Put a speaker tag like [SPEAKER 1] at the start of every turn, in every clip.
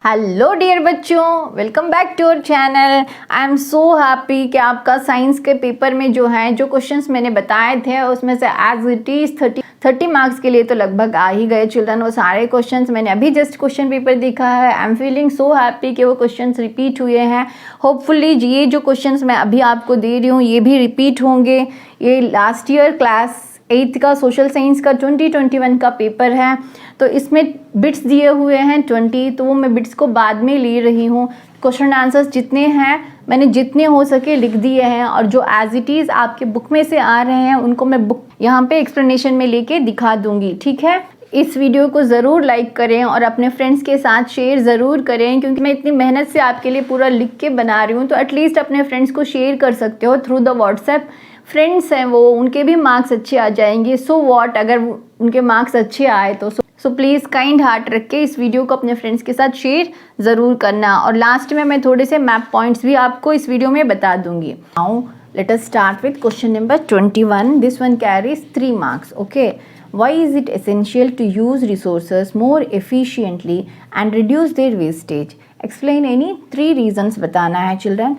[SPEAKER 1] Hello dear बच्चों, welcome back to our channel. I am so happy कि आपका science के पेपर में जो क्वेश्चंस मैंने बताए थे उसमें से एज इट इज़ 30 मार्क्स के लिए तो लगभग आ ही गए चिल्ड्रन। वो सारे क्वेश्चंस मैंने अभी जस्ट क्वेश्चन पेपर देखा है। I am feeling so happy कि वो क्वेश्चंस रिपीट हुए हैं। होपफुली ये जो क्वेश्चंस मैं अभी आपको दे रही हूँ ये भी रिपीट होंगे। ये लास्ट ईयर क्लास 8th का सोशल साइंस का 2021 का पेपर है, तो इसमें बिट्स दिए हुए हैं 20, तो वो मैं बिट्स को बाद में ले रही हूँ। क्वेश्चन आंसर्स जितने हैं मैंने जितने हो सके लिख दिए हैं, और जो एज इट इज़ आपके बुक में से आ रहे हैं उनको मैं बुक यहाँ पे एक्सप्लेनेशन में लेके दिखा दूँगी, ठीक है। इस वीडियो को ज़रूर लाइक करें और अपने फ्रेंड्स के साथ शेयर ज़रूर करें, क्योंकि मैं इतनी मेहनत से आपके लिए पूरा लिख के बना रही हूँ, तो एटलीस्ट अपने फ्रेंड्स को शेयर कर सकते हो थ्रू द व्हाट्सएप। फ्रेंड्स हैं वो, उनके भी मार्क्स अच्छे आ जाएंगे। सो व्हाट, अगर उनके मार्क्स अच्छे आए तो सो प्लीज़ काइंड हार्ट रख के इस वीडियो को अपने फ्रेंड्स के साथ शेयर ज़रूर करना। और लास्ट में मैं थोड़े से मैप पॉइंट्स भी आपको इस वीडियो में बता दूंगी। Now let us start with question number 21. This one carries 3 marks. Okay, why is it essential to use resources more efficiently and reduce their wastage? Explain any 3 reasons बताना है children.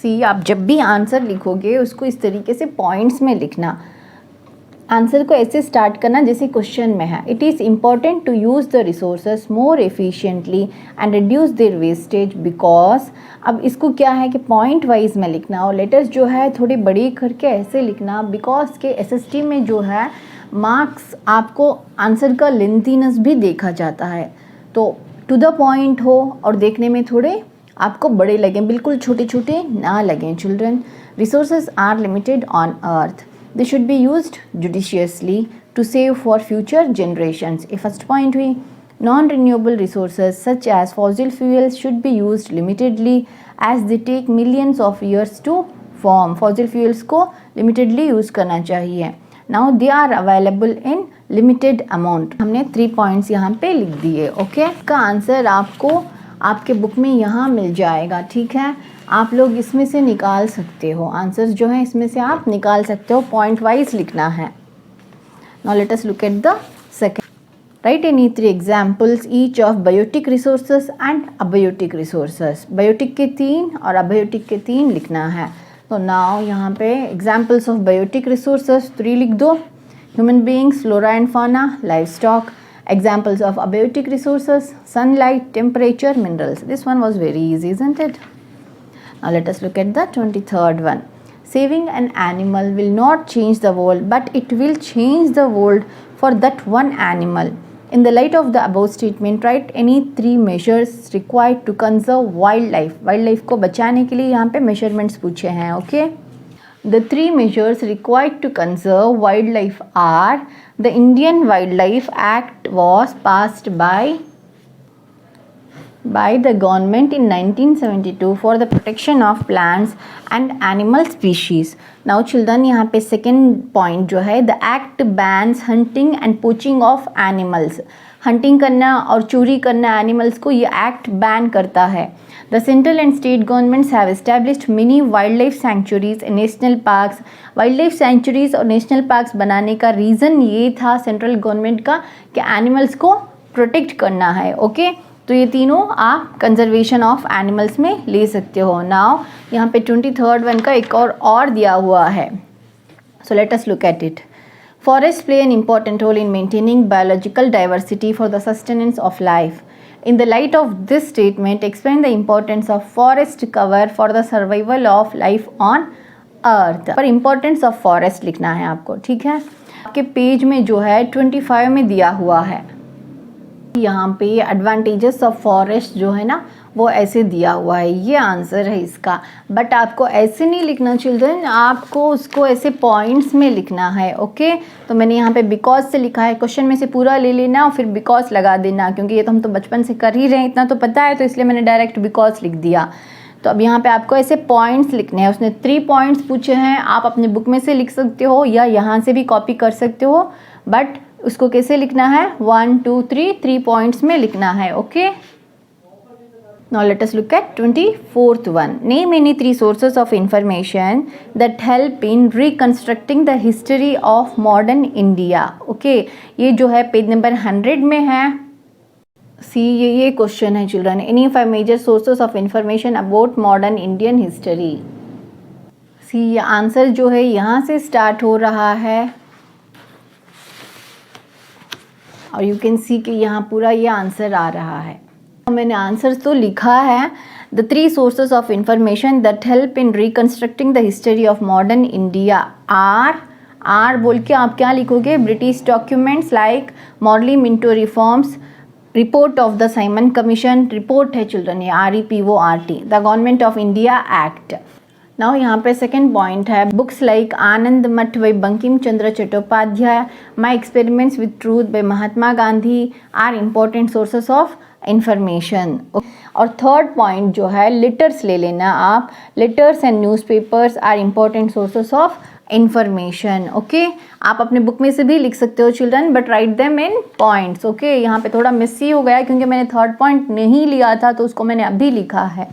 [SPEAKER 1] आप जब भी आंसर लिखोगे उसको इस तरीके से पॉइंट्स में लिखना। आंसर को ऐसे स्टार्ट करना जैसे क्वेश्चन में है। It is important to use the resources more efficiently and reduce their wastage because. अब इसको क्या है कि पॉइंट वाइज में लिखना, और लेटर्स जो है थोड़ी बड़ी करके ऐसे लिखना, बिकॉज के एसएसटी में जो है मार्क्स आपको आंसर का लेंथीनेस भी देखा जाता है, तो टू द पॉइंट हो और देखने में थोड़े आपको बड़े लगें, बिल्कुल छोटे छोटे ना लगें children. Resources are limited on earth, they should be used judiciously to save for future generations. ये फर्स्ट पॉइंट हुई। Non renewable resources such as fossil fuels should be used limitedly as they take millions of years to form. Fossil fuels को limitedly use करना चाहिए। Now they are available in limited amount. हमने 3 points यहाँ पे लिख दिए। Okay, का answer आपको आपके बुक में यहाँ मिल जाएगा, ठीक है। आप लोग इसमें से निकाल सकते हो आंसर्स जो है, इसमें से आप निकाल सकते हो। पॉइंट वाइज लिखना है। Now let us look at the second. Write any 3 examples each of biotic resources and abiotic resources. Biotic के 3 और अबायोटिक के 3 लिखना है। तो नाउ यहाँ पे एग्जांपल्स ऑफ बायोटिक रिसोर्सेज 3 लिख दो। Human beings, flora and fauna, life stock. Examples of abiotic resources: sunlight, temperature, minerals. This one was very easy, isn't it? Now let us look at the 23rd one. Saving an animal will not change the world, but it will change the world for that one animal. In the light of the above statement, write any 3 measures required to conserve wildlife. Wildlife को बचाने के लिए यहाँ पे measurements पूछे हैं, okay? The 3 measures required to conserve wildlife are: the Indian Wildlife Act was passed by the government in 1972 for the protection of plants and animal species. Now children, यहाँ पे second point जो है, the act bans hunting and poaching of animals. Hunting करना और चोरी करना animals को ये एक्ट बैन करता है। The central and state governments have established many wildlife sanctuaries and national parks. Wildlife sanctuaries और national parks बनाने का रीज़न ये था सेंट्रल गवर्नमेंट का कि एनिमल्स को प्रोटेक्ट करना है। ओके, तो ये तीनों आप कंजर्वेशन ऑफ एनिमल्स में ले सकते हो। नाउ यहाँ पे 23rd वन का एक और दिया हुआ है। So let us look at it. Forests play an important role in maintaining biological diversity for the sustenance of life. In the light of this statement, explain the importance of forest cover for the survival of life on earth. पर importance of forest लिखना है आपको, ठीक है। आपके page में जो है 25 में दिया हुआ है। यहाँ पे एडवांटेजेस ऑफ फॉरेस्ट जो है ना वो ऐसे दिया हुआ है, ये आंसर है इसका। बट आपको ऐसे नहीं लिखना चिल्ड्रन, आपको उसको ऐसे पॉइंट्स में लिखना है। ओके, तो मैंने यहाँ पे बिकॉज से लिखा है। क्वेश्चन में से पूरा ले लेना और फिर बिकॉज लगा देना, क्योंकि ये तो हम तो बचपन से कर ही रहे हैं, इतना तो पता है, तो इसलिए मैंने डायरेक्ट बिकॉज लिख दिया। तो अब यहाँ पे आपको ऐसे पॉइंट्स लिखने हैं। उसने 3 पॉइंट्स पूछे हैं, आप अपने बुक में से लिख सकते हो या यहाँ से भी कॉपी कर सकते हो, बट उसको कैसे लिखना है, 1 2 3 पॉइंट्स में लिखना है। Okay, now let us look at 24th one. Name any 3 sources of information that help in reconstructing the history of modern India. Okay, ये जो है पेज नंबर 100 में है। सी ये क्वेश्चन है children, any 5 major sources of information about modern Indian history. See ये answer जो है यहाँ से स्टार्ट हो रहा है और यू कैन सी कि यहाँ पूरा ये आंसर आ रहा है। मैंने आंसर तो लिखा है, the 3 sources of information that help in reconstructing the history of modern India are बोल के आप क्या लिखोगे, British documents like Morley Minto reforms, report of the Simon commission, report है चिल्ड्रन ये REPORT, the government of India act. Now यहाँ पे second point है, books like Anand Math by Bankim Chandra Chattopadhyay, my experiments with truth by Mahatma Gandhi are important sources of information. और third point जो है, letters ले लेना आप, letters and newspapers are important sources of information. Okay, आप अपने बुक में से भी लिख सकते हो children, but write them in points. Okay, यहाँ पे थोड़ा मिस ही हो गया क्योंकि मैंने थर्ड पॉइंट नहीं लिया था तो उसको मैंने अभी लिखा है।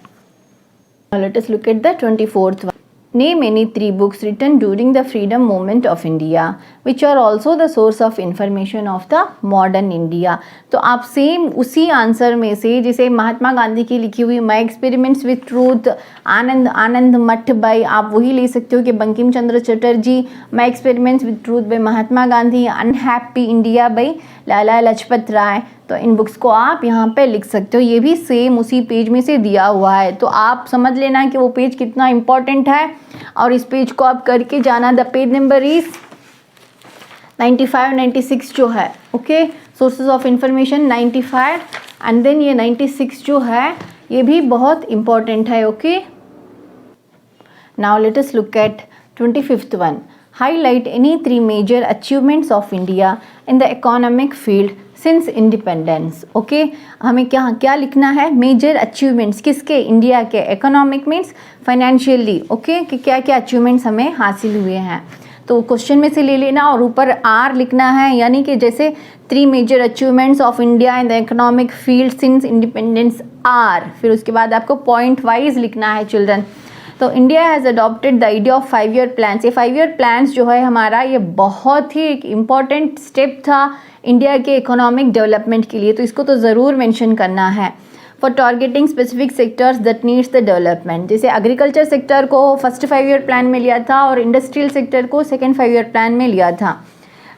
[SPEAKER 1] Let us look at the 24th one. Name any 3 books written during the freedom movement of India which are also the source of information of the modern India। तो आप सेम उसी आंसर में से, जैसे महात्मा गांधी की लिखी हुई my experiments with truth, Anand Math by, आप वही ले सकते हो कि Bankim Chandra Chatterjee, my experiments with truth by Mahatma Gandhi, unhappy India by Lala Lajpat Rai. तो इन बुक्स को आप यहाँ पे लिख सकते हो, ये भी सेम उसी पेज में से दिया हुआ है। तो आप समझ लेना कि वो पेज कितना इंपॉर्टेंट है और इस पेज को आप करके जाना। द पेज नंबर इज 95 96 जो है। Okay, sources of information 95 and then ये 96 जो है ये भी बहुत इंपॉर्टेंट है। Okay, now let us look at 25th one, highlight any 3 major achievements of India in the economic field since independence। Okay, हमें क्या लिखना है, मेजर अचीवमेंट्स किसके, इंडिया के, इकोनॉमिक मीन्स फाइनेंशियली। ओके, कि क्या क्या अचीवमेंट्स हमें हासिल हुए हैं, तो क्वेश्चन में से ले लेना और ऊपर आर लिखना है, यानी कि जैसे 3 major achievements of India in the economic field since independence are, फिर उसके बाद आपको पॉइंट वाइज लिखना है चिल्ड्रन। तो India has adopted the idea of 5 year plans. ये 5 ईयर प्लान्स जो है हमारा, ये बहुत ही एक इम्पॉर्टेंट स्टेप था इंडिया के इकोनॉमिक डेवलपमेंट के लिए, तो इसको तो ज़रूर मेंशन करना है। For targeting specific sectors that needs the development, जैसे एग्रीकल्चर सेक्टर को फर्स्ट 5 ईयर प्लान में लिया था और इंडस्ट्रियल सेक्टर को सेकेंड 5 ईयर प्लान में लिया था।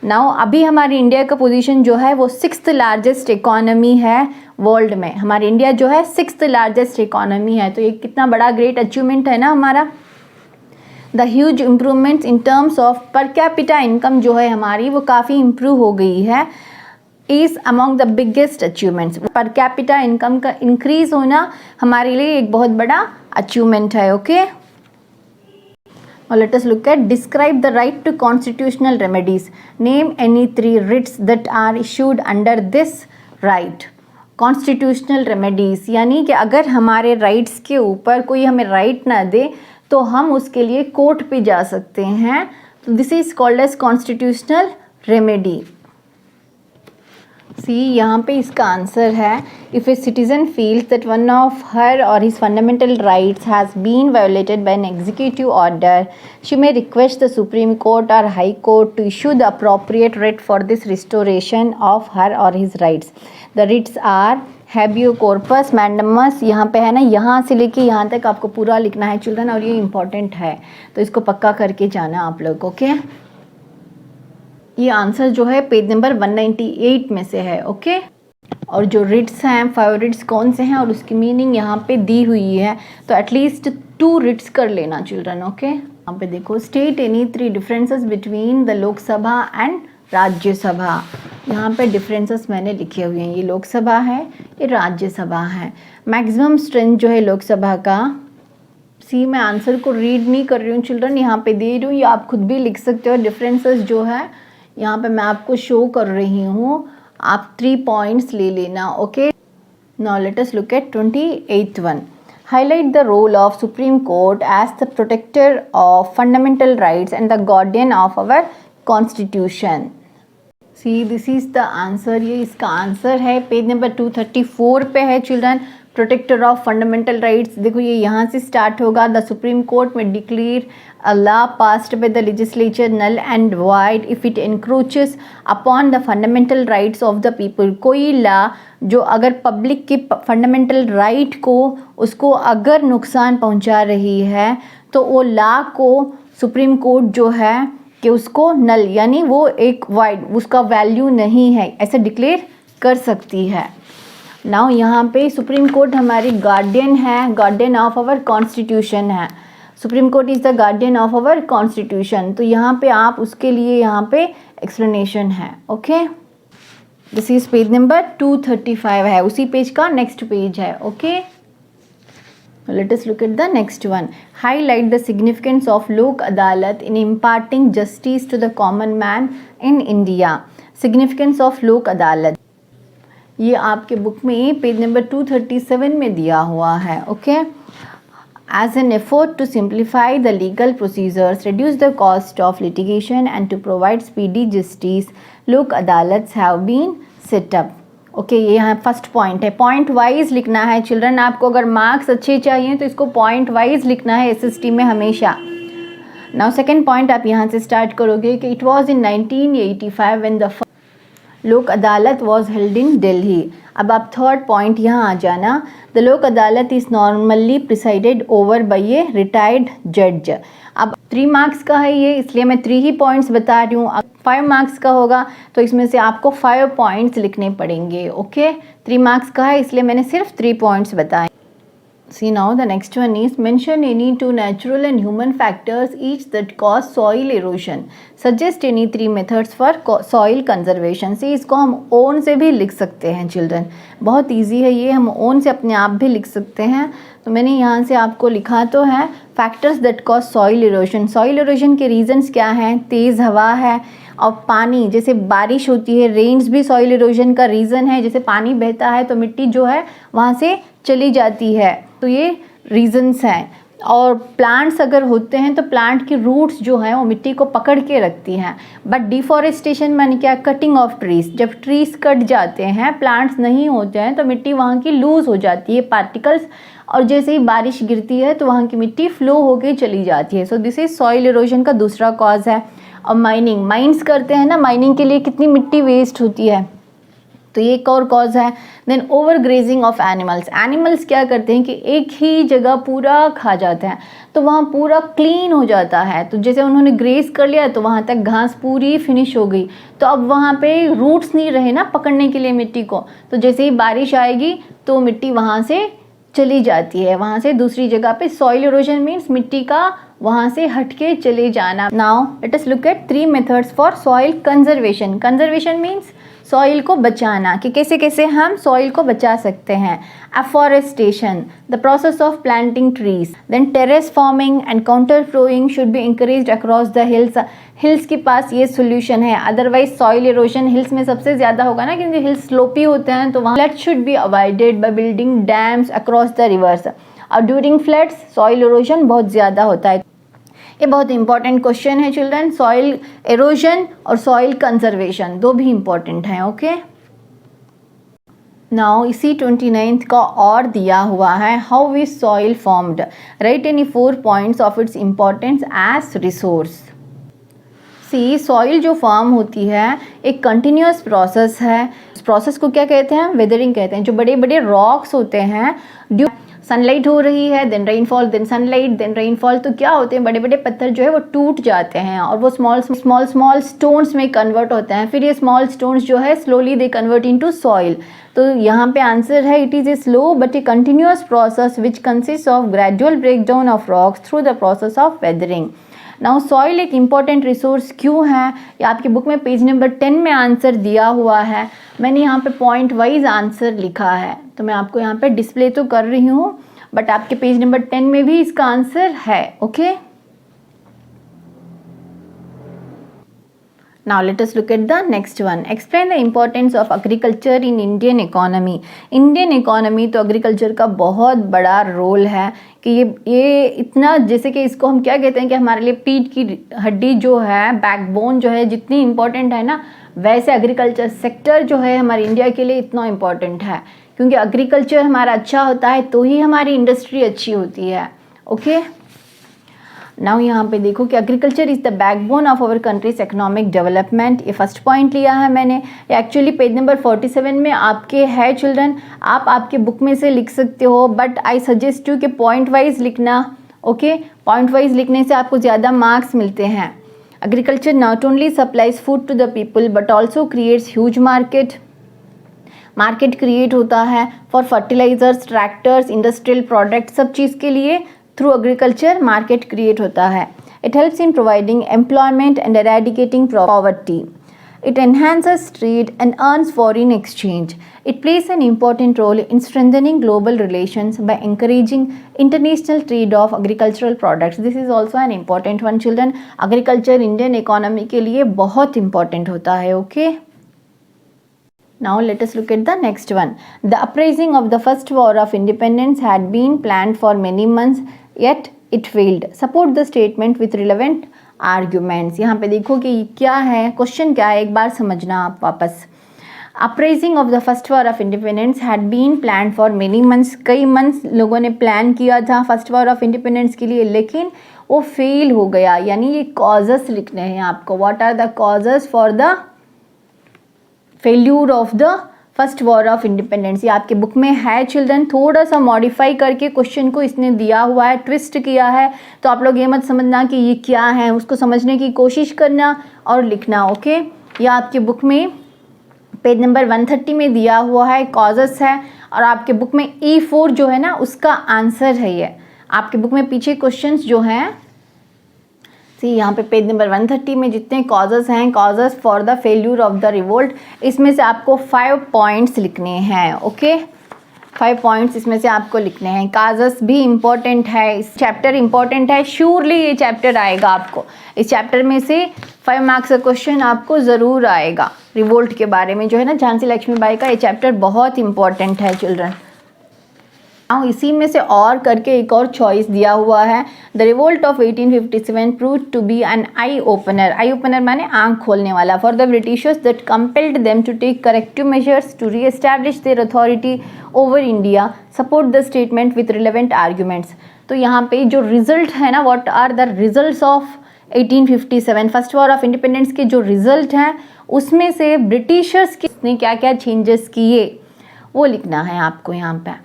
[SPEAKER 1] नाउ अभी हमारी इंडिया का पोजीशन जो है वो 6th लार्जेस्ट इकोनॉमी है वर्ल्ड में। हमारी इंडिया जो है 6th लार्जेस्ट इकोनॉमी है, तो ये कितना बड़ा ग्रेट अचीवमेंट है ना हमारा। The huge improvements in terms of per capita income जो है हमारी वो काफ़ी इम्प्रूव हो गई है, is among the biggest achievements. Per capita income का इंक्रीज होना हमारे लिए एक बहुत बड़ा अचीवमेंट है। Okay, let us look at describe the right to constitutional remedies, name any 3 writs that are issued under this right। Constitutional remedies यानी कि अगर हमारे राइट्स के ऊपर कोई हमें राइट ना दे तो हम उसके लिए कोर्ट पे जा सकते हैं, तो this is called as constitutional remedy. See यहाँ पे इसका आंसर है, if a citizen feels that one of her or his fundamental rights has been violated by an executive order, she may request the supreme court or high court to issue the appropriate writ for this restoration of her or his rights. The writs are habeas corpus mandamus, यहाँ पे है ना, यहाँ से लेके यहाँ तक आपको पूरा लिखना है चिल्ड्रन, और ये इंपॉर्टेंट है तो इसको पक्का करके जाना आप लोग। ओके, ये आंसर जो है पेज नंबर 198 में से है। ओके, और जो रिट्स हैं 5 रिट्स कौन से हैं और उसकी मीनिंग यहाँ पे दी हुई है, तो एटलीस्ट 2 रिट्स कर लेना चिल्ड्रन। ओके, यहाँ पे देखो, state any 3 differences between the Lok Sabha and Rajya Sabha. यहाँ पे डिफरेंसेस मैंने लिखे हुए हैं, ये लोकसभा है, ये राज्यसभा है। मैक्सिमम स्ट्रेंथ जो है लोकसभा का, सी मैं आंसर को रीड नहीं कर रही हूँ चिल्ड्रन, यहाँ पे दे रही हूँ, ये आप खुद भी लिख सकते हो। डिफरेंसेस जो है यहाँ पे मैं आपको शो कर रही हूँ, आप 3 पॉइंट्स ले लेना। Okay, now let us look at 28th one, highlight the role of supreme court as the protector of fundamental rights and the guardian of our constitution. See this is the answer, ये इसका answer है, page number 234 पे है children. Protector of fundamental rights, देखो ये यहाँ से start होगा। द सुप्रीम कोर्ट में declare a law passed by the legislature null and void if it encroaches upon the fundamental rights of the people. कोई law जो अगर पब्लिक के फंडामेंटल राइट को उसको अगर नुकसान पहुँचा रही है तो वो लॉ को सुप्रीम कोर्ट जो है कि उसको नल यानी वो एक वाइड उसका वैल्यू नहीं है ऐसे डिक्लेयर कर सकती है। नाउ यहाँ पे सुप्रीम कोर्ट हमारी गार्डियन है, गार्डियन ऑफ आवर कॉन्स्टिट्यूशन है। Supreme court is the guardian of our constitution. तो यहाँ पे आप उसके लिए यहाँ पे एक्सप्लेनेशन है। Okay, this is page number 235 है, उसी पेज का नेक्स्ट पेज है। Okay, let us look at the next one. Highlight the significance of Lok Adalat in imparting justice to the common man in India. Significance of Lok Adalat, ये आपके book में page number 237 में दिया हुआ है। Okay, as an effort to simplify the legal procedures, reduce the cost of litigation and to provide speedy justice, Lok Adalats have been set up. Okay, ये यहाँ first point है। Point wise लिखना है children, आपको अगर marks अच्छे चाहिए तो इसको पॉइंट वाइज लिखना है एसएसटी में हमेशा। नाउ सेकंड पॉइंट आप यहाँ से स्टार्ट करोगे कि it was in 1985 when the लोक अदालत वाज हेल्ड इन दिल्ली। अब आप थर्ड पॉइंट यहाँ आ जाना, द लोक अदालत is normally presided over by a retired जज। अब 3 मार्क्स का है ये, इसलिए मैं 3 ही पॉइंट्स बता रही हूँ। 5 मार्क्स का होगा तो इसमें से आपको 5 पॉइंट्स लिखने पड़ेंगे। ओके, 3 मार्क्स का है इसलिए मैंने सिर्फ 3 पॉइंट्स बताए। See now the next one is mention any 2 natural and human factors each that cause soil erosion. Suggest any 3 methods for soil conservation. See, इसको हम own से भी लिख सकते हैं चिल्ड्रन, बहुत इजी है ये, हम own से अपने आप भी लिख सकते हैं। तो मैंने यहाँ से आपको लिखा तो है factors that cause soil erosion. Soil erosion के रीजंस क्या हैं? तेज़ हवा है और पानी, जैसे बारिश होती है, रेन्स भी सॉइल इरोशन का रीज़न है। जैसे पानी बहता है तो मिट्टी जो है वहाँ से चली जाती है, तो ये रीजंस हैं। और प्लांट्स अगर होते हैं तो प्लांट की रूट्स जो हैं वो मिट्टी को पकड़ के रखती हैं। बट डिफॉरेस्टेशन माने क्या? Cutting of trees. जब ट्रीज कट जाते हैं, प्लांट्स नहीं होते हैं, तो मिट्टी वहाँ की लूज़ हो जाती है, पार्टिकल्स, और जैसे ही बारिश गिरती है तो वहाँ की मिट्टी फ्लो होके चली जाती है। So this is soil erosion का दूसरा कॉज है। और माइनिंग, माइंस करते हैं ना, माइनिंग के लिए कितनी मिट्टी वेस्ट होती है, तो ये एक और कॉज है। Then over grazing of animals. Animals क्या करते हैं कि एक ही जगह पूरा खा जाते हैं, तो वहाँ पूरा क्लीन हो जाता है। तो जैसे उन्होंने ग्रेज कर लिया तो वहाँ तक घास पूरी फिनिश हो गई, तो अब वहाँ पे रूट्स नहीं रहे ना पकड़ने के लिए मिट्टी को, तो जैसे ही बारिश आएगी तो मिट्टी वहाँ से चली जाती है, वहाँ से दूसरी जगह पे। सॉइल इरोजन मीन्स मिट्टी का वहाँ से हटके चले जाना। Now let us look eight 3 methods for soil conservation. Conservation means soil को बचाना, कि कैसे कैसे हम सॉइल को बचा सकते हैं। Afforestation, the process of planting trees. Then terrace farming and contour ploughing should be encouraged across the hills. Hills के पास ये सोल्यूशन है, अदरवाइज सॉइल इरोजन हिल्स में सबसे ज़्यादा होगा ना, क्योंकि हिल्स स्लोपी होते हैं, तो वहाँ flood should be avoided by building dams across the reverse. और ड्यूरिंग फ्लड्स सॉइल इरोजन बहुत ज़्यादा होता है। ये बहुत इंपॉर्टेंट क्वेश्चन है चिल्ड्रन, सॉइल एरोजन और सॉइल कंजर्वेशन दो भी इंपॉर्टेंट हैं। ओके, नाउ इसी 29th का और दिया हुआ है, how is soil formed, write any 4 points of its importance as resource. See, soil जो फॉर्म होती है एक कंटिन्यूस प्रोसेस है। इस प्रोसेस को क्या कहते हैं? वेदरिंग कहते हैं। जो बड़े बड़े रॉक्स होते हैं, ड्यू सनलाइट हो रही है, then rainfall, then sunlight, then rainfall, तो क्या होते हैं, बड़े बड़े पत्थर जो है वो टूट जाते हैं और वो स्मॉल स्टोन्स में कन्वर्ट होते हैं। फिर ये स्मॉल स्टोन्स जो है slowly they convert into soil. तो यहाँ पे आंसर है, it is a slow but A continuous process which consist of gradual breakdown of rocks through the process of weathering. Now soil एक इम्पॉर्टेंट रिसोर्स क्यों है, ये आपकी बुक में पेज नंबर 10 में आंसर दिया हुआ है। मैंने यहाँ पे पॉइंट वाइज आंसर लिखा है, तो मैं आपको यहाँ पे डिस्प्ले तो कर रही हूँ, बट आपके पेज नंबर 10 में भी इसका आंसर है। Okay, now let us look at the next one. Explain the importance of agriculture in Indian economy. Indian economy तो एग्रीकल्चर का बहुत बड़ा रोल है, कि ये इतना, जैसे कि इसको हम क्या कहते हैं कि हमारे लिए पीठ की हड्डी जो है, बैकबोन जो है, जितनी इम्पोर्टेंट है ना, वैसे एग्रीकल्चर सेक्टर जो है हमारे इंडिया के लिए इतना इम्पोर्टेंट है, क्योंकि एग्रीकल्चर हमारा अच्छा होता है तो ही हमारी इंडस्ट्री अच्छी होती है। ओके, नाउ यहाँ पे देखो कि agriculture is the backbone of our country's economic development. ये फर्स्ट पॉइंट लिया है मैंने। एक्चुअली पेज नंबर 47 में आपके है चिल्ड्रन, आप आपके बुक में से लिख सकते हो, बट आई सजेस्ट यू कि पॉइंट वाइज लिखना। ओके, पॉइंट वाइज लिखने से आपको ज़्यादा मार्क्स मिलते हैं। Agriculture not only supplies food to the people but also creates huge market create होता है for fertilisers, tractors, industrial product, सब चीज़ के लिए थ्रू एग्रीकल्चर मार्केट क्रिएट होता है। It helps in providing employment and eradicating poverty. It enhances trade and earns foreign exchange. It plays an important role in strengthening global relations by encouraging international trade of agricultural products. This is also an important one, children. Agriculture Indian economy के लिए बहुत important होता है. Okay. Now let us look at the next one. The uprising of the first war of independence had been planned for many months, yet it failed. Support the statement with relevant arguments. यहाँ पे देखो कि क्या है, question क्या है, एक बार समझना आप वापस। Uprising of the first war of independence had been plan for many months, कई मंथ्स लोगों ने प्लान किया था फर्स्ट वॉर ऑफ इंडिपेंडेंस के लिए, लेकिन वो फेल हो गया। यानी ये कॉजेस लिखने हैं आपको। What are the causes for the failure of the first war of independence? ये आपके बुक में है चिल्ड्रन, थोड़ा सा मॉडिफाई करके क्वेश्चन को इसने दिया हुआ है, ट्विस्ट किया है, तो आप लोग ये मत समझना कि ये क्या है, उसको समझने की कोशिश करना और लिखना। ओके, ये आपके बुक में पेज नंबर 130 में दिया हुआ है, कॉजेस है, और आपके बुक में E4 जो है ना उसका आंसर है ये। आपके बुक में पीछे क्वेश्चंस जो हैं, यहाँ पे पेज नंबर 130 में जितने कॉजेस हैं, causes for the failure of the revolt, इसमें से आपको 5 पॉइंट्स लिखने हैं। ओके, 5 पॉइंट्स इसमें से आपको लिखने हैं। कॉजेस भी इम्पॉर्टेंट है, इस चैप्टर इम्पॉर्टेंट है, श्योरली ये चैप्टर आएगा आपको। इस चैप्टर में से 5 मार्क्स का क्वेश्चन आपको ज़रूर आएगा। रिवोल्ट के बारे में जो है ना, झांसी लक्ष्मीबाई का, ये चैप्टर बहुत इंपॉर्टेंट है चिल्ड्रन। इसी में से और करके एक और चॉइस दिया हुआ है। The revolt of 1857 proved to be an eye opener. Eye opener माने आंख खोलने वाला for the Britishers that compelled them to take corrective measures to reestablish their authority over India. Support the statement with relevant arguments. तो यहाँ पे जो result है ना, what are the results of 1857 first war of independence के जो result हैं, उसमें से ब्रिटिशर्स ने क्या क्या चेंजेस किए वो लिखना है आपको। यहाँ पे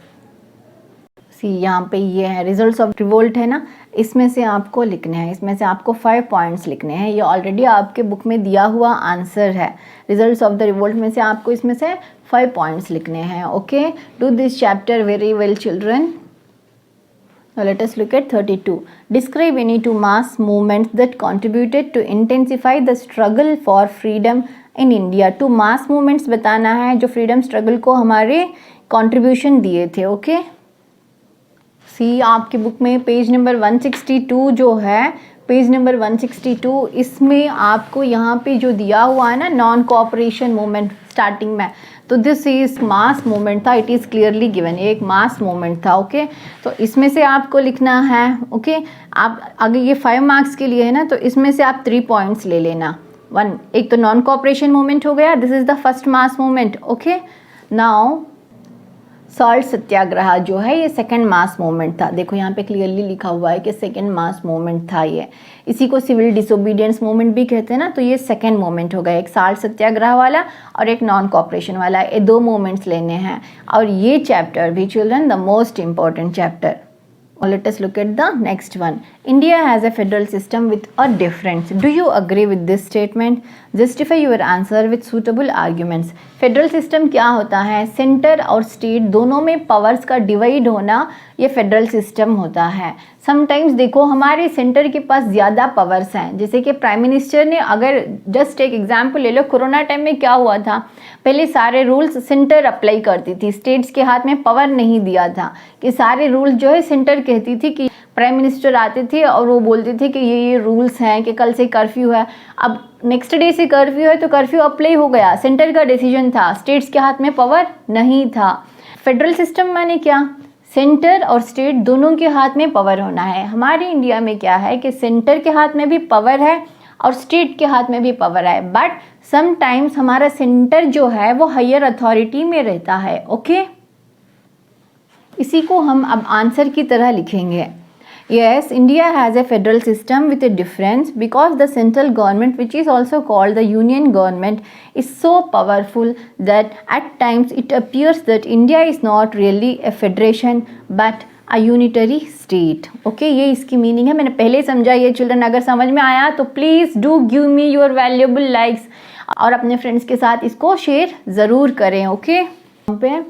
[SPEAKER 1] यहाँ पे ये है रिजल्ट्स ऑफ रिवोल्ट है ना, इसमें से आपको लिखने हैं, इसमें से आपको 5 पॉइंट्स लिखने हैं। ये ऑलरेडी आपके बुक में दिया हुआ आंसर है। रिजल्ट्स ऑफ द रिवोल्ट में से आपको इसमें से 5 पॉइंट्स लिखने हैं। Okay, do this chapter very well children. Let us look at 32. Describe any 2 mass movements that contributed to intensify the struggle for freedom in India. 2 mass movements बताना है जो फ्रीडम स्ट्रगल को हमारे कंट्रीब्यूशन दिए थे। Okay, सी आपकी book में page number 162 जो है, पेज नंबर 162, इसमें आपको यहाँ पे जो दिया हुआ है ना, नॉन कोऑपरेशन मूवमेंट स्टार्टिंग में, तो दिस इज मास मूवमेंट था। इट इज़ क्लियरली गिवन, एक मास मूवमेंट था। ओके, तो इसमें से आपको लिखना है। ओके, आप अगर ये 5 मार्क्स के लिए है ना, तो इसमें से आप 3 पॉइंट्स ले लेना। 1, एक तो नॉन कोऑपरेशन मूवमेंट हो गया, this is the first mass movement. Okay, now salt Satyagraha जो है ये सेकंड मास मूवमेंट था। देखो यहाँ पे क्लियरली लिखा हुआ है कि सेकंड मास मूवमेंट था ये। इसी को सिविल डिसोबीडियंस मूवमेंट भी कहते हैं ना, तो ये सेकंड मूवमेंट हो गया। एक सॉल्ट सत्याग्रह वाला और एक नॉन कोऑपरेशन वाला, ये 2 मूवमेंट्स लेने हैं। और ये चैप्टर भी children the most important chapter. Let us look at the next one. India has a federal system with a difference. Do you agree with this statement? Justify your answer with suitable arguments. Federal system क्या होता है? Centre और state दोनों में powers का divide होना, ये federal system होता है। समटाइम्स देखो हमारे सेंटर के पास ज़्यादा पावर्स हैं, जैसे कि प्राइम मिनिस्टर ने, अगर जस्ट एक एग्जांपल ले लो, कोरोना टाइम में क्या हुआ था, पहले सारे रूल्स सेंटर अप्लाई करती थी, स्टेट्स के हाथ में पावर नहीं दिया था कि सारे रूल्स जो है सेंटर कहती थी कि प्राइम मिनिस्टर आते थे और वो बोलते थे कि ये रूल्स हैं कि कल से कर्फ्यू है। अब नेक्स्ट डे से कर्फ्यू है तो कर्फ्यू अप्लाई हो गया, सेंटर का डिसीजन था, स्टेट्स के हाथ में पावर नहीं था। फेडरल सिस्टम माने क्या? सेंटर और स्टेट दोनों के हाथ में पावर होना है। हमारे इंडिया में क्या है कि सेंटर के हाथ में भी पावर है और स्टेट के हाथ में भी पावर है, बट समटाइम्स हमारा सेंटर जो है वो हायर अथॉरिटी में रहता है। ओके, इसी को हम अब आंसर की तरह लिखेंगे। Yes, India has a federal system with a difference because the central government, which is also called the union government, is so powerful that at times it appears that India is not really a federation but a unitary state. Okay, ये इसकी meaning है, मैंने पहले समझा ये children. अगर समझ में आया तो please do give me your valuable likes और अपने फ्रेंड्स के साथ इसको शेयर ज़रूर करें। ओके, यहाँ पे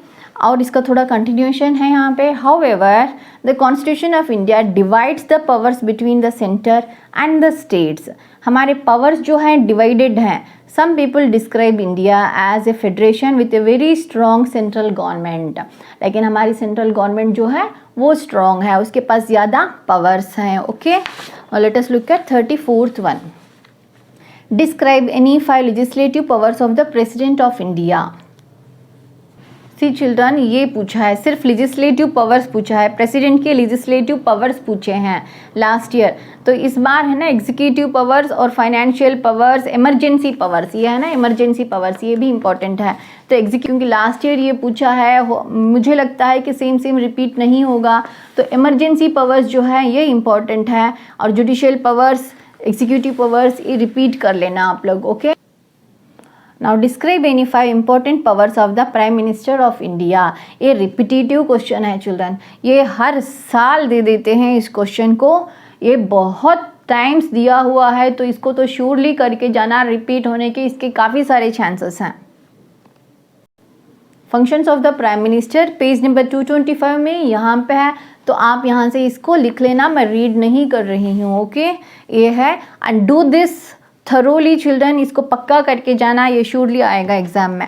[SPEAKER 1] और इसका थोड़ा कंटिन्यूएशन है यहाँ पे। However the constitution of India divides the powers between the centre and the states. हमारे पावर्स जो हैं डिवाइडेड हैं। Some people describe India as a federation with a very strong central government, लेकिन हमारी सेंट्रल गवर्नमेंट जो है वो strong है, उसके पास ज़्यादा पावर्स हैं। Okay, let us look at 34th one. Describe any 5 legislative powers of the president of India. See children, ये पूछा है, सिर्फ लेजिस्लेटिव पावर्स पूछा है, प्रेसिडेंट के लेजिस्लेटिव पावर्स पूछे हैं लास्ट ईयर। तो इस बार है ना एग्जीक्यूटिव पावर्स और फाइनेंशियल पावर्स, इमरजेंसी पावर्स, ये है ना इमरजेंसी पावर्स, ये भी इंपॉर्टेंट है। तो एग्जीक्यूटिव की लास्ट ईयर ये पूछा है, मुझे लगता है कि सेम रिपीट नहीं होगा। तो इमरजेंसी पावर्स जो है ये इंपॉर्टेंट है और जुडिशियल पावर्स, एग्जीक्यूटिव पावर्स ये रिपीट कर लेना आप लोग। Okay, now describe any 5 important powers of the prime minister of India. ये रिपीटेटिव क्वेश्चन है चिल्ड्रन, ये हर साल दे देते हैं इस क्वेश्चन को, ये बहुत टाइम्स दिया हुआ है, तो इसको तो श्योरली करके जाना, रिपीट होने के इसके काफ़ी सारे चांसेस हैं। Functions of the prime minister page number 225 में यहाँ पे है, तो आप यहाँ से इसको लिख लेना, मैं रीड नहीं कर रही हूँ। ओके, ये है and do this thoroughly children, इसको पक्का करके जाना, ये श्योरली आएगा एग्जाम में।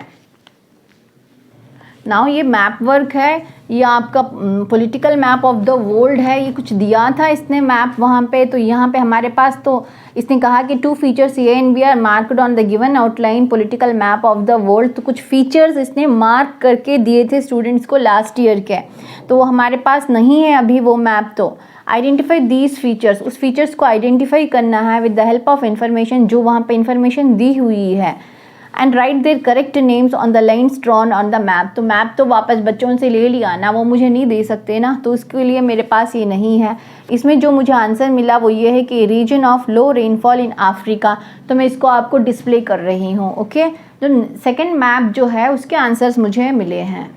[SPEAKER 1] नाउ ये मैप वर्क है, ये आपका political map of the world है, ये कुछ दिया था इसने मैप वहाँ पे। तो यहाँ पे हमारे पास तो इसने कहा कि 2 features A and B are marked on the given outline political map of the world. तो कुछ फीचर्स इसने मार्क करके दिए थे स्टूडेंट्स को लास्ट ईयर के, तो वो हमारे पास नहीं है अभी वो मैप। तो आइडेंटिफाई दीज फीचर्स, उस फीचर्स को आइडेंटिफाई करना है with the help of information जो वहाँ पे इन्फॉर्मेशन दी हुई है, and write there correct names on the lines drawn on the map. तो मैप तो वापस बच्चों से ले लिया ना, वो मुझे नहीं दे सकते ना, तो उसके लिए मेरे पास ये नहीं है। इसमें जो मुझे आंसर मिला वो ये है कि region of low rainfall in Africa, तो मैं इसको आपको डिस्प्ले कर रही हूँ। ओके, जो सेकेंड मैप जो है उसके आंसर्स मुझे मिले हैं।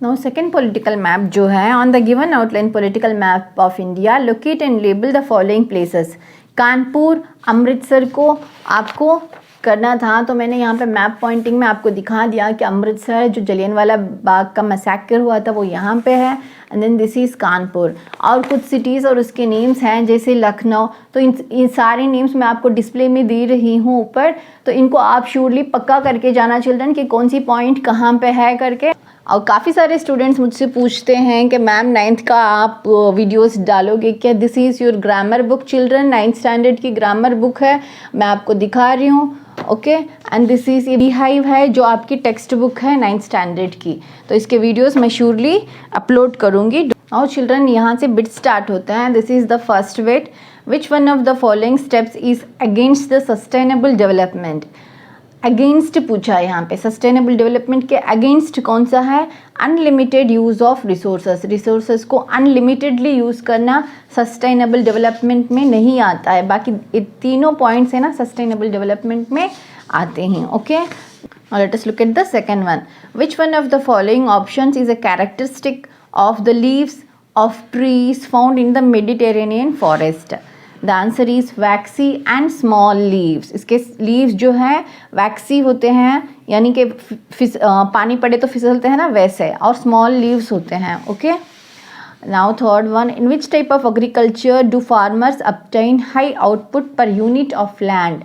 [SPEAKER 1] नाउ सेकेंड पॉलिटिकल मैप जो है, on the given outline political map of India locate and label the following places. Kanpur, Amritsar को आपको करना था, तो मैंने यहाँ पे मैप पॉइंटिंग में आपको दिखा दिया कि अमृतसर जो जलियांवाला बाग का मैसेकर हुआ था वो यहाँ पे है, and then this is Kanpur. और कुछ सिटीज़ और उसके नेम्स हैं जैसे लखनऊ, तो इन सारे नेम्स मैं आपको डिस्प्ले में दे रही हूँ ऊपर, तो इनको आप श्योरली पक्का करके जाना चिल्ड्रन कि कौन सी पॉइंट कहाँ पे है करके। और काफ़ी सारे स्टूडेंट्स मुझसे पूछते हैं कि मैम 9th का आप वीडियोस डालोगे क्या। This is your grammar book children, 9th standard की ग्रामर बुक है, मैं आपको दिखा रही हूँ। Okay, and this is a beehive है जो आपकी टेक्स्ट बुक है 9th स्टैंडर्ड की, तो इसके वीडियोस मैं श्योरली अपलोड करूँगी। और चिल्ड्रन यहाँ से बिट स्टार्ट होता है। This is the first bit, which one of the following steps is against the sustainable development. Against पूछा है यहाँ पे, सस्टेनेबल डेवलपमेंट के अगेंस्ट कौन सा है। अनलिमिटेड यूज़ ऑफ रिसोर्सेस को अनलिमिटेडली यूज़ करना सस्टेनेबल डेवलपमेंट में नहीं आता है, बाकी ये तीनों पॉइंट्स है ना सस्टेनेबल डेवलपमेंट में आते हैं। Okay, let us look at the second one, which one of the following options is a characteristic of the leaves of trees found in the Mediterranean forest. The answer is vaccine and small leaves. इसके leaves जो हैं वैक्सी होते हैं, यानी कि पानी पड़े तो फिसलते हैं ना वैसे, और स्मॉल लीव्स होते हैं। Okay, now third one, in which type of agriculture do farmers obtain high output per unit of land.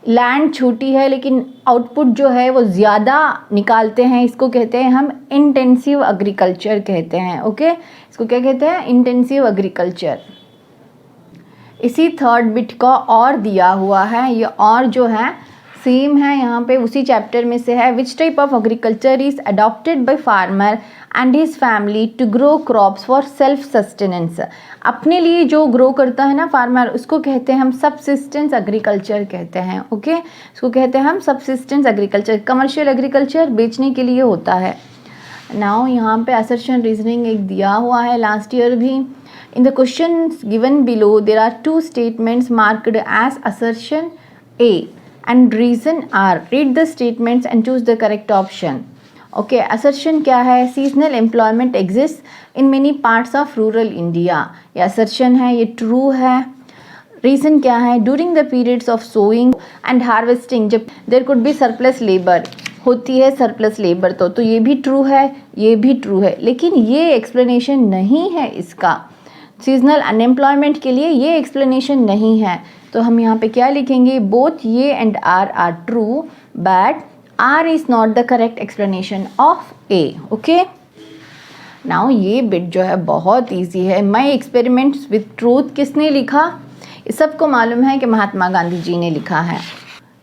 [SPEAKER 1] Land छोटी है लेकिन आउटपुट जो है वो ज़्यादा निकालते हैं, इसको कहते हैं हम इंटेंसिव एग्रीकल्चर कहते हैं। ओके, इसको क्या कहते हैं, इंटेंसिव एग्रीकल्चर। इसी थर्ड बिट का और दिया हुआ है, ये और जो है सेम है यहाँ पे उसी चैप्टर में से है। Which type of agriculture is adopted by farmer and his family to grow crops for self sustenance. अपने लिए जो ग्रो करता है ना फार्मर, उसको कहते हैं हम सबसिस्टेंस एग्रीकल्चर कहते हैं। ओके, इसको कहते हैं हम सबसिस्टेंस एग्रीकल्चर। कमर्शियल एग्रीकल्चर बेचने के लिए होता है। नाउ यहाँ पे असर्शन रीजनिंग एक दिया हुआ है लास्ट ईयर भी. In the question given below there are 2 statements marked as assertion A and reason are. Read the statements and choose the correct option. Okay, assertion क्या है? Seasonal employment exists in many parts of rural India. ये assertion है, ये true है. Reason क्या है? During the periods of sowing and harvesting जब there could be surplus labor, होती है surplus labor तो ये भी true है, ये भी true है, लेकिन ये explanation नहीं है इसका. सीजनल अनएम्प्लॉयमेंट के लिए ये एक्सप्लेनेशन नहीं है. तो हम यहाँ पे क्या लिखेंगे? बोथ ये and are true but are is not the correct explanation of A. Okay, now ये बिट जो है बहुत इजी है. माई एक्सपेरिमेंट्स विथ ट्रूथ किसने लिखा? इस सबको मालूम है कि महात्मा गांधी जी ने लिखा है.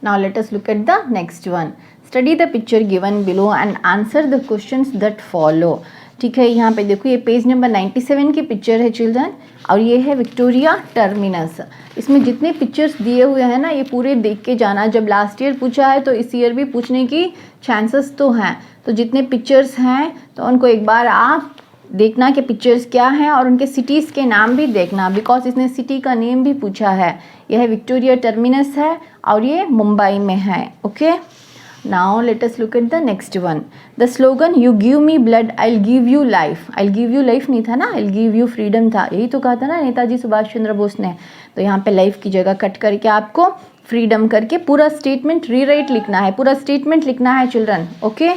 [SPEAKER 1] Now let us look at the next one. Study the picture given below and answer the questions that follow. ठीक है, यहाँ पे देखो ये पेज नंबर 97 की पिक्चर है चिल्ड्रन, और ये है विक्टोरिया टर्मिनस. इसमें जितने पिक्चर्स दिए हुए हैं ना, ये पूरे देख के जाना. जब लास्ट ईयर पूछा है तो इस ईयर भी पूछने की चांसेस तो हैं. तो जितने पिक्चर्स हैं तो उनको एक बार आप देखना कि पिक्चर्स क्या हैं, और उनके सिटीज़ के नाम भी देखना, बिकॉज इसने सिटी का नेम भी पूछा है. यह है विक्टोरिया टर्मिनस है और ये मुंबई में है. Okay, now let us look at the next one. The slogan you give me blood I'll give you life. I'll give you life नहीं था ना, I'll give you freedom था. यही तो कहा था ना नेताजी सुभाष चंद्र बोस ने. तो यहाँ पे लाइफ की जगह कट करके आपको फ्रीडम करके पूरा स्टेटमेंट रीराइट लिखना है, पूरा स्टेटमेंट लिखना है children. Okay,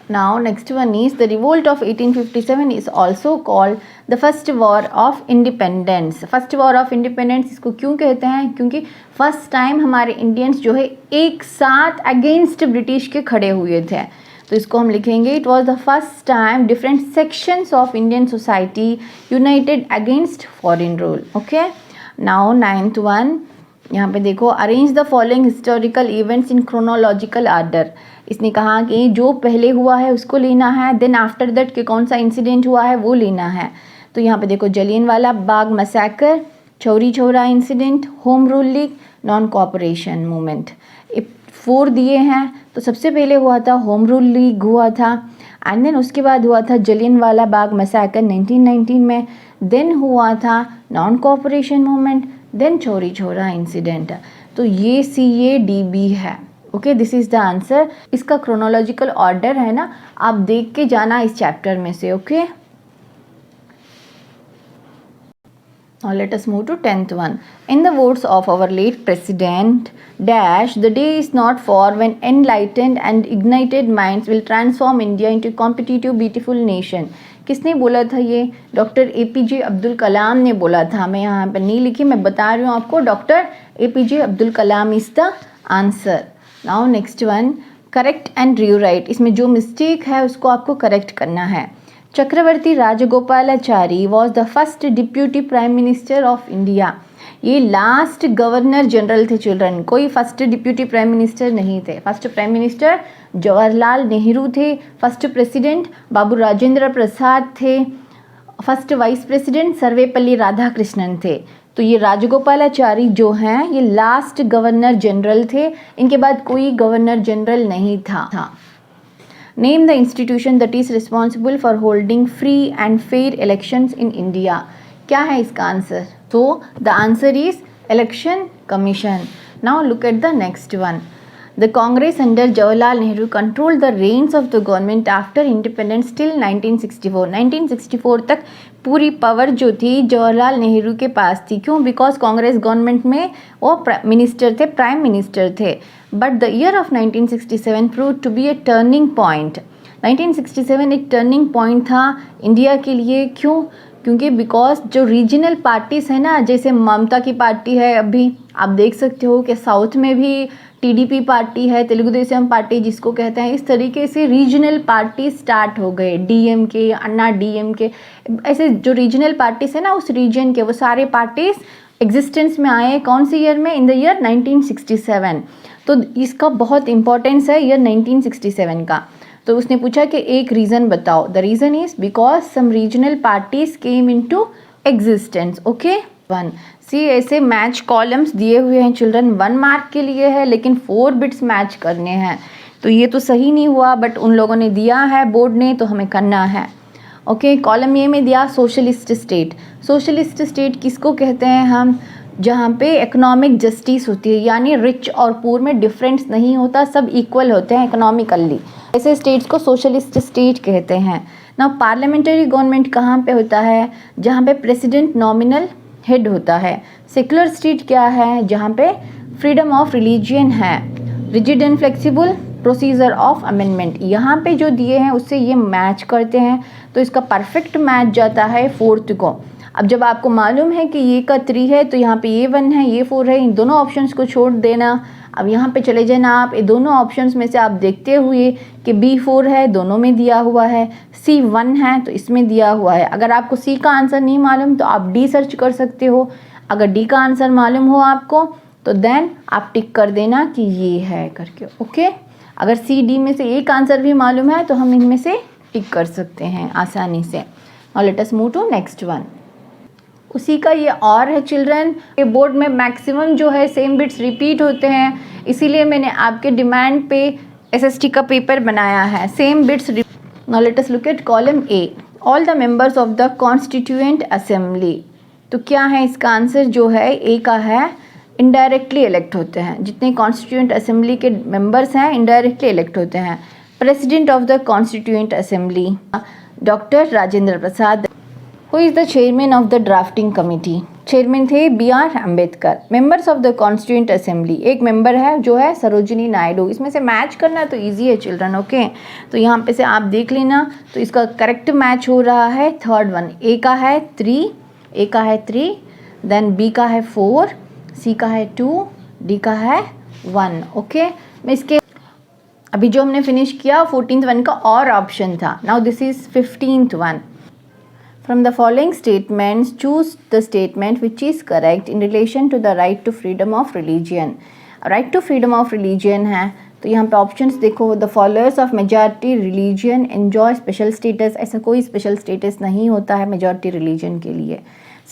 [SPEAKER 1] now next one is the revolt of 1857 is also called the first war of independence. first war of independence इसको क्यों कहते हैं? क्योंकि फर्स्ट टाइम हमारे इंडियंस जो है एक साथ अगेंस्ट ब्रिटिश के खड़े हुए थे. तो इसको हम लिखेंगे it was the first time different sections of Indian society United against foreign rule. Okay, now 9th one. यहाँ पे देखो, arrange the following historical events in chronological order. इसने कहा कि जो पहले हुआ है उसको लेना है, देन आफ्टर दैट कि कौन सा इंसिडेंट हुआ है वो लेना है. तो यहाँ पे देखो, Jallianwala Bagh massacre, Chauri Chaura incident, home rule league, non cooperation movement. 4 दिए हैं. तो सबसे पहले हुआ था होम रूल लीग हुआ था, एंड देन उसके बाद हुआ था जलियनवाला बाग मैसेकर 1919 में, देन हुआ था non cooperation movement, then Chauri Chaura incident. तो ये CADB है. Okay, this is the answer. इसका क्रोनोलॉजिकल ऑर्डर है ना, आप देख के जाना इस चैप्टर में से. Okay, now let us move to 10th one. In the words of our late president dash, the day is not far when enlightened and ignited minds will transform India into a competitive beautiful nation. किसने बोला था ये? Doctor APJ Abdul कलाम ने बोला था. मैं यहाँ पर नहीं लिखी, मैं बता रही हूँ आपको. Doctor APJ Abdul Kalam is the answer. Now next one, correct and rewrite. इसमें जो मिस्टेक है उसको आपको करेक्ट करना है. Chakravarti Rajagopalachari was the first deputy prime minister of India. ये लास्ट गवर्नर जनरल थे चिल्ड्रन, कोई फर्स्ट डिप्यूटी प्राइम मिनिस्टर नहीं थे. First prime minister Jawaharlal Nehru थे, फर्स्ट प्रेसिडेंट बाबू राजेंद्र प्रसाद थे, first vice president Sarvepalli Radhakrishnan थे. तो ये राजगोपालाचारी जो हैं ये लास्ट गवर्नर जनरल थे, इनके बाद कोई गवर्नर जनरल नहीं था. Name the institution that is responsible for holding free and fair elections in India. क्या है इसका आंसर? तो the answer is election commission. Now look at the next one. The Congress under Jawaharlal Nehru controlled the reins of the government after independence till 1964. 1964 तक पूरी power जो थी जवाहरलाल नेहरू के पास थी. क्यों? बिकॉज कांग्रेस गवर्नमेंट में वो मिनिस्टर थे, प्राइम मिनिस्टर थे. But the year of 1967 prove to be a turning point. 1967 एक टर्निंग पॉइंट था इंडिया के लिए. क्यों? क्योंकि बिकॉज जो रीजनल पार्टीज़ है ना, जैसे ममता की पार्टी है, अभी आप देख सकते हो कि साउथ में भी TDP पार्टी है, तेलुगु देशम पार्टी जिसको कहते हैं. इस तरीके से रीजनल पार्टी स्टार्ट हो गए. DMK, अन्ना DMK, ऐसे जो रीजनल पार्टीज़ है ना उस रीजन के, वो सारे पार्टीज़ एग्जिस्टेंस में आए. कौन सी ईयर में? In the year 1967. तो इसका बहुत इंपॉर्टेंस है ईयर 1967 का. तो उसने पूछा कि एक रीज़न बताओ. The reason is because some regional parties came into existence. Okay, 1 C ऐसे मैच कॉलम्स दिए हुए हैं चिल्ड्रन, 1 मार्क के लिए है, लेकिन 4 बिट्स मैच करने हैं. तो ये तो सही नहीं हुआ, बट उन लोगों ने दिया है बोर्ड ने, तो हमें करना है। ओके, कॉलम ए में दिया सोशलिस्ट स्टेट। सोशलिस्ट स्टेट किसको कहते हैं हम? जहाँ पे इकोनॉमिक जस्टिस होती है, यानी रिच और पुअर में डिफरेंस नहीं होता, सब इक्वल होते हैं इकोनॉमिकली, ऐसे स्टेट्स को सोशलिस्ट स्टेट कहते हैं ना। पार्लियामेंट्री गवर्नमेंट कहाँ पे होता है? जहाँ पे प्रेसिडेंट नॉमिनल हेड होता है। सेकुलर स्टेट क्या है? जहाँ पे फ्रीडम ऑफ रिलीजियन है। Rigid and flexible procedure of amendment, यहाँ पे जो दिए हैं उससे ये मैच करते हैं, तो इसका परफेक्ट मैच जाता है 4th को। अब जब आपको मालूम है कि ये का 3 है, तो यहाँ पे ये 1 है, ये 4 है, इन दोनों ऑप्शंस को छोड़ देना। अब यहाँ पे चले जाना आप, ये दोनों ऑप्शंस में से आप देखते हुए कि B 4 है, दोनों में दिया हुआ है, C 1 है तो इसमें दिया हुआ है। अगर आपको C का आंसर नहीं मालूम तो आप D सर्च कर सकते हो। अगर D का आंसर मालूम हो आपको तो देन आप टिक कर देना कि ये है करके। ओके, अगर C D में से एक आंसर भी मालूम है तो हम इनमें से टिक कर सकते हैं आसानी से। Now let us move to next one. उसी का ये और है चिल्ड्रन, ये बोर्ड में मैक्सिमम जो है सेम बिट्स रिपीट होते हैं, इसीलिए मैंने आपके डिमांड पे SST का पेपर बनाया है, same bits. Now let us look eight column A, all the members of the constituent assembly. तो क्या है इसका आंसर? जो है ए का है, इनडायरेक्टली इलेक्ट होते हैं। जितने कॉन्स्टिट्यूएंट असेंबली के मेंबर्स हैं इनडायरेक्टली इलेक्ट होते हैं। President of the constituent assembly doctor Rajendra Prasad. Who is the chairman of the drafting committee? Chairman थे BR Ambedkar. Members of the constituent assembly, एक मेंबर है जो है सरोजिनी नायडू। इसमें से मैच करना तो इजी है चिल्ड्रन। ओके, तो यहाँ पे से आप देख लेना, तो इसका करेक्ट मैच हो रहा है 3rd वन। ए का है 3, देन B का है 4, C का है 2, D का है 1। ओके, मैं इसके अभी जो हमने फिनिश किया 14th वन का और ऑप्शन था। Now this is 15th one. From the following statements, choose the statement which is correct in relation to the right to freedom of religion. Right to freedom of religion है, तो यहाँ पे options देखो। The followers of majority religion enjoy special status, ऐसा कोई special status नहीं होता है majority religion के लिए।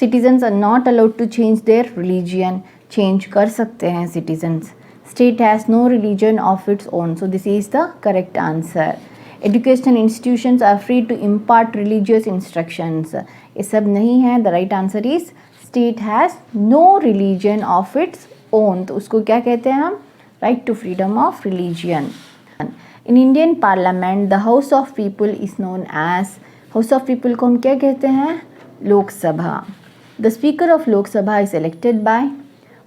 [SPEAKER 1] Citizens are not allowed to change their religion, change कर सकते हैं citizens. State has no religion of its own, so this is the correct answer. Educational institutions are free to impart religious instructions. ये सब नहीं है, the right answer is state has no religion of its own, तो उसको क्या कहते हैं हम? Right to freedom of religion. In Indian Parliament, the House of People is known as, House of People को हम क्या कहते हैं? लोक सभा. The Speaker of Lok Sabha is elected by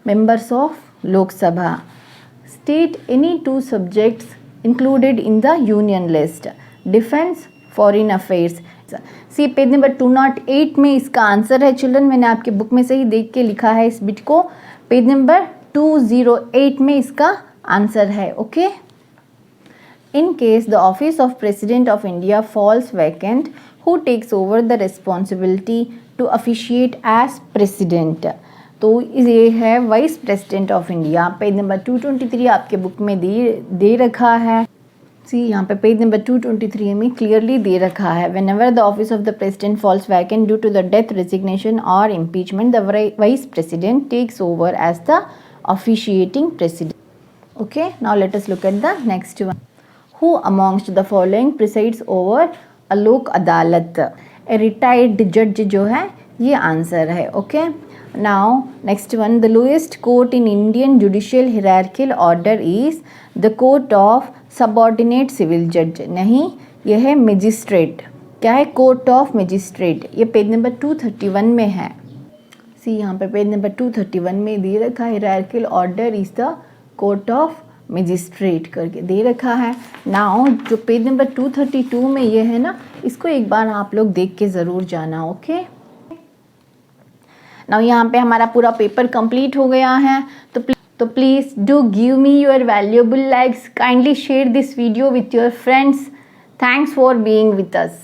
[SPEAKER 1] members of Lok Sabha. State any 2 subjects included in the union list. Defense, foreign affairs. C page number 208 में इसका answer है चिल्ड्रन। मैंने आपके बुक में से ही देख के लिखा है इस बिट को। पेज नंबर 208 में इसका आंसर है। Okay, in case the office of president of India falls vacant, who takes over the responsibility to officiate as president? तो ये है vice president of India. Page number 223 आपके बुक में दे रखा है। सी यहाँ पे पेज नंबर 223 में क्लियरली दे रखा है, whenever the office of the president falls vacant due to the death, resignation or impeachment, the vice president takes over as the officiating president. Okay, now let us look at the next one. Who amongst the following presides over a लोक अदालत? A retired judge जो है ये answer है. Okay, now next one. The lowest court in Indian judicial hierarchical order is the court of subordinate civil judge. नहीं, यह है magistrate. क्या है? Court of magistrate. ये पेज नंबर 231 में है. सी यहाँ पर पेज नंबर 231 में दे रखा है hierarchical order is the court of magistrate करके दे रखा है. नाउ जो पेज नंबर 232 में ये है ना, इसको एक बार आप लोग देख के ज़रूर जाना. ओके, नाउ यहाँ पे हमारा पूरा पेपर कंप्लीट हो गया है. तो please do give me your valuable likes. Kindly share this video with your friends. Thanks for being with us.